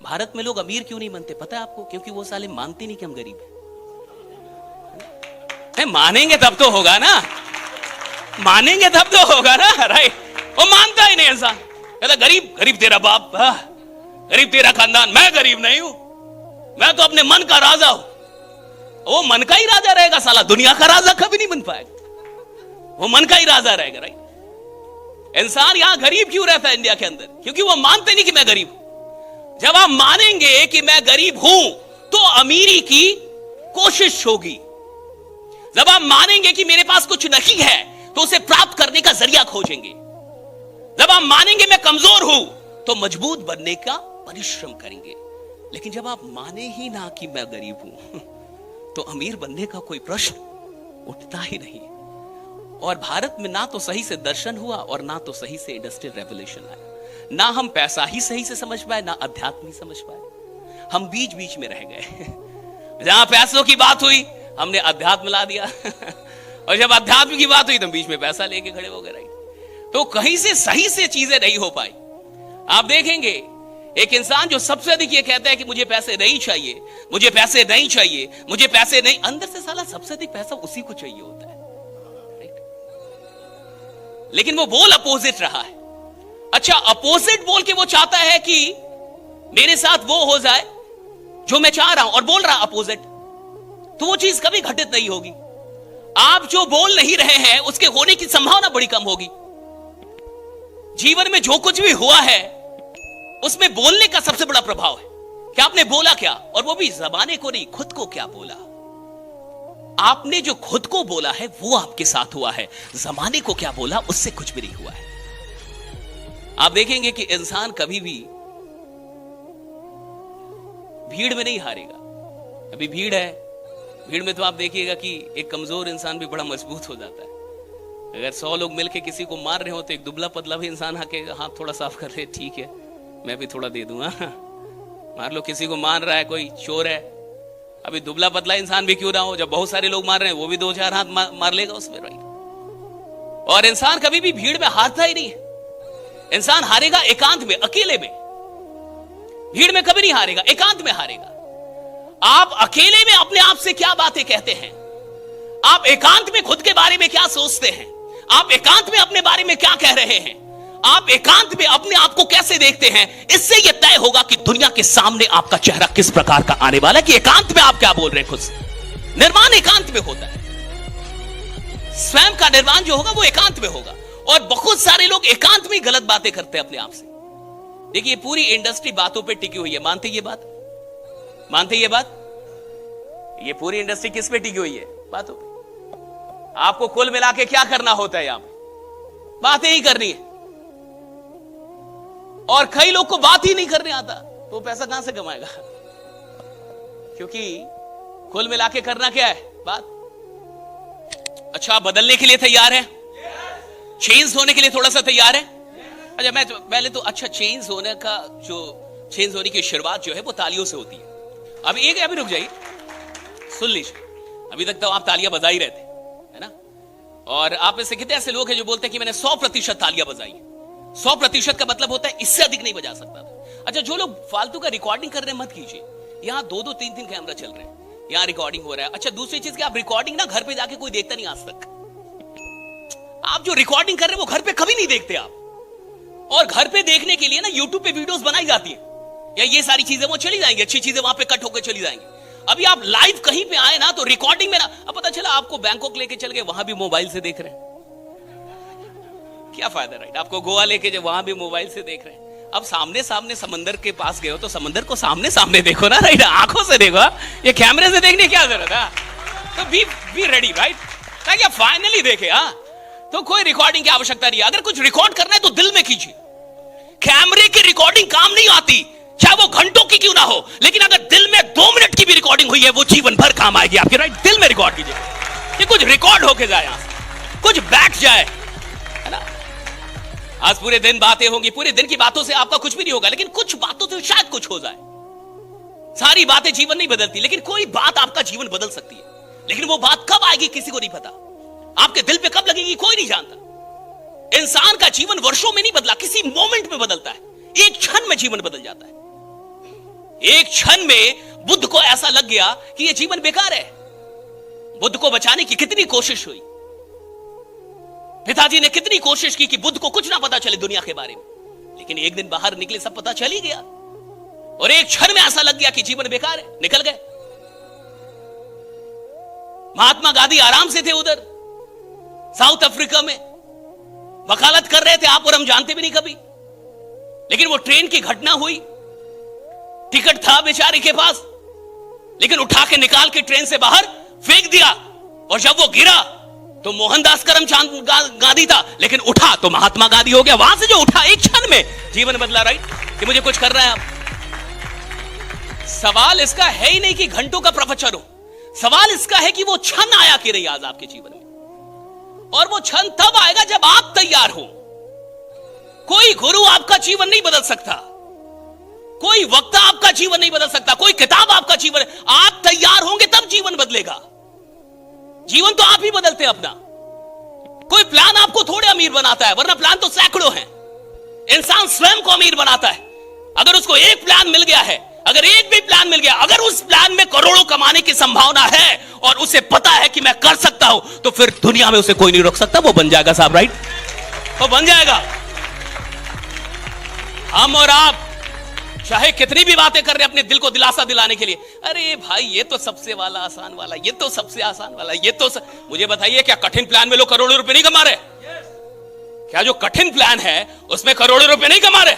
भारत में लोग अमीर क्यों नहीं बनते पता है आपको? क्योंकि वो साले मानते नहीं कि हम गरीब हैं। मानेंगे तब तो होगा ना, मानेंगे तब तो होगा ना, राइट? वो मानता ही नहीं इंसान, कहता गरीब गरीब तेरा बाप, गरीब तेरा खानदान, मैं गरीब नहीं हूं, मैं तो अपने मन का राजा हूं। वो मन का ही राजा रहेगा साला, दुनिया का राजा कभी नहीं बन पाएगा, वो मन का ही राजा रहेगा, राइट? इंसान यहां गरीब क्यों रहता है इंडिया के अंदर? क्योंकि वो मानते नहीं कि मैं गरीब हूं। जब आप मानेंगे कि मैं गरीब हूं तो अमीरी की कोशिश होगी। जब आप मानेंगे कि मेरे पास कुछ नहीं है तो उसे प्राप्त करने का जरिया खोजेंगे। जब आप मानेंगे मैं कमजोर हूं तो मजबूत बनने का परिश्रम करेंगे। लेकिन जब आप माने ही ना कि मैं गरीब हूं तो अमीर बनने का कोई प्रश्न उठता ही नहीं। और भारत में ना तो सही से दर्शन हुआ और ना तो सही से इंडस्ट्रियल रेवोल्यूशन आया। ना हम पैसा ही सही से समझ पाए, ना अध्यात्म ही समझ पाए। हम बीच बीच में रह गए। जहां पैसों की बात हुई हमने अध्यात्म ला दिया और जब अध्यात्म की बात हुई तो बीच में पैसा लेके खड़े हो गए। तो कहीं से सही से चीजें नहीं हो पाई। आप देखेंगे एक इंसान जो सबसे अधिक ये कहता है कि मुझे पैसे नहीं चाहिए, मुझे पैसे नहीं चाहिए, मुझे पैसे नहीं, अंदर से साला सबसे अधिक पैसा उसी को चाहिए होता है, लेकिन वो बोल अपोजिट रहा है। अच्छा, अपोजिट बोल के वो चाहता है कि मेरे साथ वो हो जाए जो मैं चाह रहा हूं, और बोल रहा अपोजिट, तो वो चीज कभी घटित नहीं होगी। आप जो बोल नहीं रहे हैं उसके होने की संभावना बड़ी कम होगी। जीवन में जो कुछ भी हुआ है उसमें बोलने का सबसे बड़ा प्रभाव है कि आपने बोला क्या, और वो भी जबाने को नहीं, खुद को क्या बोला। आपने जो खुद को बोला है वो आपके साथ हुआ है, जमाने को क्या बोला उससे कुछ भी नहीं हुआ है। आप देखेंगे कि इंसान कभी भी भीड़ में नहीं हारेगा। अभी भीड़ है, भीड़ में तो आप देखिएगा कि एक कमजोर इंसान भी बड़ा मजबूत हो जाता है। अगर 100 लोग मिलके किसी को मार रहे हो तो एक दुबला पतला भी इंसान आके हाथ थोड़ा साफ कर ले, ठीक है मैं भी थोड़ा दे दूंगा। मार लो, किसी को मार रहा है कोई चोर है, अभी दुबला पतला इंसान भी क्यों ना हो, जब बहुत सारे लोग मार रहे हैं वो भी 2-4 हाथ मार लेगा उसमें, राइट? और इंसान कभी भी भीड़ में हारता ही नहीं है। इंसान हारेगा एकांत में, अकेले में। भीड़ में कभी नहीं हारेगा, एकांत में हारेगा। आप अकेले में अपने आप से क्या बातें कहते हैं, आप एकांत में खुद के बारे में क्या सोचते हैं, आप एकांत में अपने बारे में क्या कह रहे हैं, आप एकांत में अपने आप को कैसे देखते हैं, इससे यह तय होगा कि दुनिया के सामने आपका चेहरा किस प्रकार का आने वाला है, कि एकांत में आप क्या बोल रहे हैं खुद से। निर्माण एकांत में होता है, स्वयं का निर्माण जो होगा वो एकांत में होगा। और बहुत सारे लोग एकांत में गलत बातें करते हैं अपने आप से। देखिए पूरी इंडस्ट्री बातों पे टिकी हुई है, मानते ये बात? मानते ये बात? ये पूरी इंडस्ट्री किस पे टिकी हुई है? बातों पे। आपको कुल मिला के क्या करना होता है? यहां पे बातें ही करनी है। और कई लोग को बात ही नहीं करने आता तो पैसा कहां से कमाएगा? क्योंकि कुल मिला के करना क्या है? बात। अच्छा, आप बदलने के लिए तैयार हैं? चेंज होने के लिए थोड़ा सा तैयार है? अच्छा, मैं पहले तो अच्छा, चेंज होने का जो चेंज होने की शुरुआत जो है वो तालियों से होती है। अभी रुक जाइए, सुन लीजिए। अभी तक तो आप तालियां बजा ही रहते है ना? और आप में से कितने ऐसे लोग हैं जो बोलते हैं कि मैंने 100% तालियां बजाई। 100% का मतलब होता है इससे अधिक नहीं बजा सकता था। अच्छा, जो लोग फालतू का रिकॉर्डिंग कर रहे हैं मत कीजिए। यहां 2-2, 3-3 कैमरा चल रहे हैं, यहां रिकॉर्डिंग हो रहा है। अच्छा, दूसरी चीज कि आप रिकॉर्डिंग ना घर पे जाके कोई देखता नहीं आज तक। आप जो रिकॉर्डिंग कर रहे हैं वो घर पे कभी नहीं देखते आप। और घर पे देखने के लिए ना यूट्यूब पे वीडियोस बनाई जाती है, या ये सारी चीजें वो चली जाएंगी, अच्छी चीजें वहां पे कट होकर चली जाएंगी। अभी आप लाइव कहीं पे आए ना तो रिकॉर्डिंग में ना, अब पता चला आपको बैंकॉक लेके चल गए, वहां भी मोबाइल से देख रहे हैं, क्या फायदा, राइट? आपको गोवा लेके जो वहां भी मोबाइल से देख रहे हैं। अब सामने सामने समंदर के पास गए हो तो समंदर को सामने सामने देखो ना, राइट? आंखों से देखो, ये कैमरे से देखने की क्या जरूरत है? तो बी रेडी, राइट? ताकि आप फाइनली देखे। तो कोई रिकॉर्डिंग की आवश्यकता नहीं है। अगर कुछ रिकॉर्ड करना है तो दिल में कीजिए। कैमरे की रिकॉर्डिंग काम नहीं आती, चाहे वो घंटों की क्यों ना हो, लेकिन अगर दिल में 2 मिनट की भी रिकॉर्डिंग हुई है वो जीवन भर काम आएगी आपके, राइट? दिल में रिकॉर्ड कीजिए कि कुछ रिकॉर्ड होके जाए, यहां से कुछ बैठ जाए, है ना? आज पूरे दिन बातें होंगी, पूरे दिन की बातों से आपका कुछ भी नहीं होगा, लेकिन कुछ बातों से शायद कुछ हो जाए। सारी बातें जीवन नहीं बदलती, लेकिन कोई बात आपका जीवन बदल सकती है। लेकिन वो बात कब आएगी किसी को नहीं पता, आपके दिल पे कब लगेगी कोई नहीं जानता। इंसान का जीवन वर्षों में नहीं बदला, किसी मोमेंट में बदलता है, एक क्षण में जीवन बदल जाता है। एक क्षण में बुद्ध को ऐसा लग गया कि यह जीवन बेकार है। बुद्ध को बचाने की कितनी कोशिश हुई, पिताजी ने कितनी कोशिश की कि बुद्ध को कुछ ना पता चले दुनिया के बारे में, लेकिन एक दिन बाहर निकले सब पता चल ही गया और एक क्षण में ऐसा लग गया कि जीवन बेकार है, निकल गए। महात्मा गांधी आराम से थे उधर साउथ अफ्रीका में, वकालत कर रहे थे, आप और हम जानते भी नहीं कभी, लेकिन वो ट्रेन की घटना हुई, टिकट था बेचारे के पास, लेकिन उठा के निकाल के ट्रेन से बाहर फेंक दिया, और जब वो गिरा तो मोहनदास करमचंद गांधी था, लेकिन उठा तो महात्मा गांधी हो गया। वहां से जो उठा एक क्षण में जीवन बदला, राइट, कि मुझे कुछ कर रहा है आप। सवाल इसका है ही नहीं कि घंटों का प्रवचन हो, सवाल इसका है कि वो क्षण आया कि नहीं आज आपके जीवन में, और वो क्षण तब आएगा जब आप तैयार हो। कोई गुरु आपका जीवन नहीं बदल सकता, कोई वक्ता आपका जीवन नहीं बदल सकता, कोई किताब आपका जीवन, आप तैयार होंगे तब जीवन बदलेगा। जीवन तो आप ही बदलते हैं अपना। कोई प्लान आपको थोड़े अमीर बनाता है, वरना प्लान तो सैकड़ों हैं। इंसान स्वयं को अमीर बनाता है। अगर उसको एक प्लान मिल गया है, अगर एक भी प्लान मिल गया, अगर उस प्लान में करोड़ों कमाने की संभावना है और उसे पता है कि मैं कर सकता हूं, तो फिर दुनिया में उसे कोई नहीं रोक सकता, वो बन जाएगा साहब, राइट, वो बन जाएगा। हम और आप चाहे कितनी भी बातें कर रहे हैं अपने दिल को दिलासा दिलाने के लिए, अरे भाई ये तो सबसे वाला आसान वाला, ये तो सबसे आसान वाला, ये तो मुझे बताइए, क्या कठिन प्लान में लोग करोड़ों रुपए नहीं कमा रहे? क्या जो कठिन प्लान है उसमें करोड़ों रुपए नहीं कमा रहे?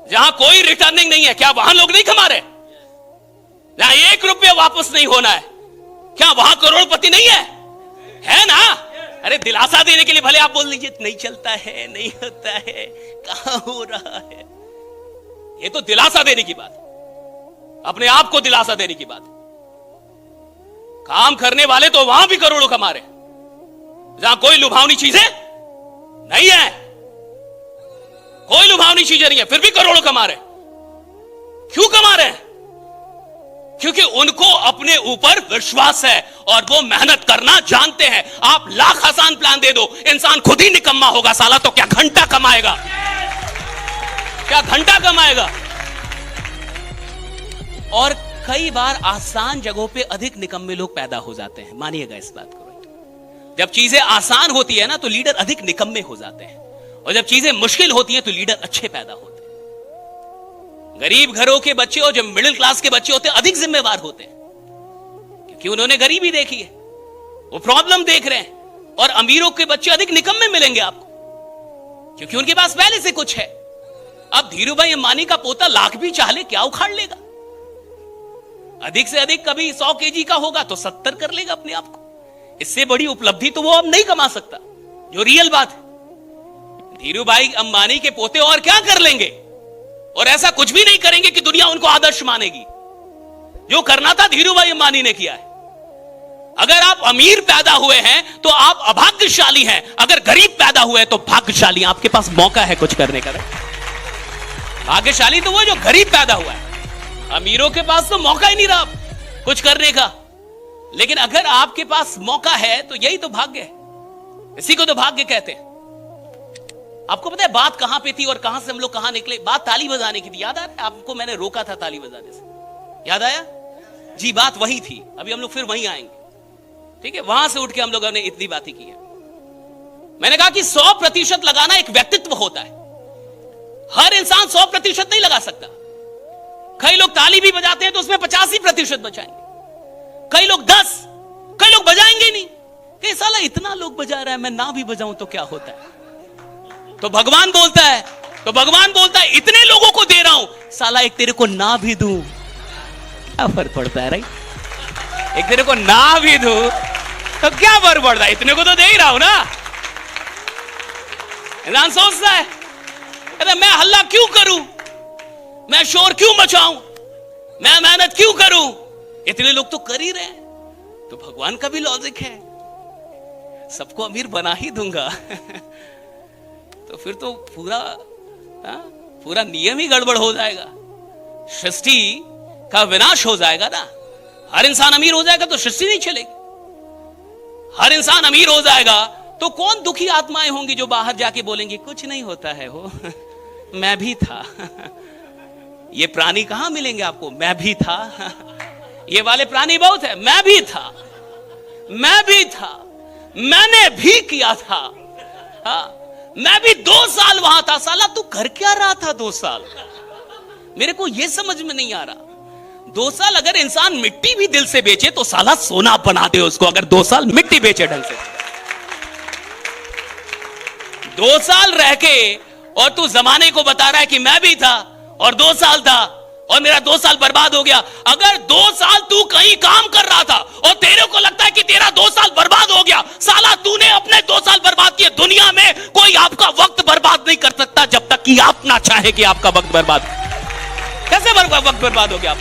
जहां कोई रिटर्निंग नहीं है, क्या वहां लोग नहीं कमा रहे? जहां 1 रुपया वापस नहीं होना है, क्या वहां करोड़पति नहीं है ना? अरे दिलासा देने के लिए भले आप बोल लीजिए नहीं चलता है, नहीं होता है, कहां हो रहा है, ये तो दिलासा देने की बात, अपने आप को दिलासा देने की बात। काम करने वाले तो वहां भी करोड़ों कमा रहे, जहां कोई लुभावनी चीजें नहीं है, कोई लुभावनी चीजें नहीं है, फिर भी करोड़ों कमा रहे। क्यों कमा रहे हैं? क्योंकि उनको अपने ऊपर विश्वास है और वो मेहनत करना जानते हैं। आप लाख आसान प्लान दे दो, इंसान खुद ही निकम्मा होगा साला, तो क्या घंटा कमाएगा, क्या घंटा कमाएगा? और कई बार आसान जगहों पे अधिक निकम्मे लोग पैदा हो जाते हैं, मानिएगा इस बात को। जब चीजें आसान होती है ना तो लीडर अधिक निकम्मे हो जाते हैं, और जब चीजें मुश्किल होती हैं तो लीडर अच्छे पैदा होते हैं। गरीब घरों के बच्चे और जो मिडिल क्लास के बच्चे होते हैं अधिक जिम्मेवार होते हैं, क्योंकि उन्होंने गरीबी देखी है, वो प्रॉब्लम देख रहे हैं। और अमीरों के बच्चे अधिक निकम्मे मिलेंगे आपको, क्योंकि उनके पास पहले से कुछ है। अब धीरूभाई अंबानी का पोता लाख भी चाह ले क्या उखाड़ लेगा? अधिक से अधिक कभी 100 केजी का होगा तो 70 कर लेगा अपने आप को। इससे बड़ी उपलब्धि तो वो अब नहीं कमा सकता, जो रियल बात है। धीरूभाई अंबानी के पोते और क्या कर लेंगे, और ऐसा कुछ भी नहीं करेंगे कि दुनिया उनको आदर्श मानेगी। जो करना था धीरूभाई अंबानी ने किया है। अगर आप अमीर पैदा हुए हैं तो आप अभाग्यशाली हैं, अगर गरीब पैदा हुए हैं तो भाग्यशाली, आपके पास मौका है कुछ करने का। भाग्यशाली तो वो जो गरीब पैदा हुआ है, अमीरों के पास तो मौका ही नहीं रहा कुछ करने का। लेकिन अगर आपके पास मौका है तो यही तो भाग्य है, इसी को तो भाग्य कहते हैं। आपको पता है बात कहां पे थी और कहां से हम लोग कहां निकले? बात ताली बजाने की थी, याद आ रहा है आपको? मैंने रोका था ताली बजाने से, याद आया जी? बात वही थी, अभी हम लोग फिर वहीं आएंगे, ठीक है? वहां से उठ के हम लोगों ने इतनी बातें की है। मैंने कहा कि 100% लगाना एक व्यक्तित्व होता है, हर इंसान 100% नहीं लगा सकता। कई लोग ताली भी बजाते हैं तो उसमें 85% बजाएंगे, कई लोग 10, कई लोग बजाएंगे नहीं। कि साला इतना लोग बजा रहा है, मैं ना भी बजाऊं तो क्या होता है? तो भगवान बोलता है, इतने लोगों को दे रहा हूं, साला एक तेरे को ना भी दूं क्या फर्क पड़ता है? राइट, एक तेरे को ना भी दूं तो क्या फर्क पड़ता है, इतने को तो दे ही रहा हूं ना। इंसान सोचता है अरे मैं हल्ला क्यों करूं, मैं शोर क्यों मचाऊं, मैं मेहनत क्यों करूं, इतने लोग तो कर ही रहे हैं। तो भगवान का भी लॉजिक है, सबको अमीर बना ही दूंगा तो फिर तो पूरा नियम ही गड़बड़ हो जाएगा, सृष्टि का विनाश हो जाएगा ना। हर इंसान अमीर हो जाएगा तो सृष्टि नहीं चलेगी। हर इंसान अमीर हो जाएगा तो कौन दुखी आत्माएं होंगी जो बाहर जाके बोलेंगी कुछ नहीं होता है हो मैं भी था ये प्राणी कहां मिलेंगे आपको? मैं भी था। ये वाले प्राणी बहुत है। मैं भी था, मैं भी था, मैंने भी किया था। मैं भी 2 साल वहां था। साला तू कर क्या रहा था 2 साल? मेरे को यह समझ में नहीं आ रहा। 2 साल अगर इंसान मिट्टी भी दिल से बेचे तो साला सोना बना दे उसको, अगर 2 साल मिट्टी बेचे ढंग से। 2 साल रह के और तू जमाने को बता रहा है कि मैं भी था और 2 साल था और मेरा 2 साल बर्बाद हो गया। अगर 2 साल तू कहीं काम कर रहा था और तेरे को लगता है कि तेरा 2 साल बर्बाद हो गया, साला तूने अपने 2 साल बर्बाद किए। दुनिया में कोई आपका वक्त बर्बाद नहीं कर सकता जब तक कि आप ना चाहे कि आपका वक्त बर्बाद। कैसे वक्त बर्बाद हो गया आप?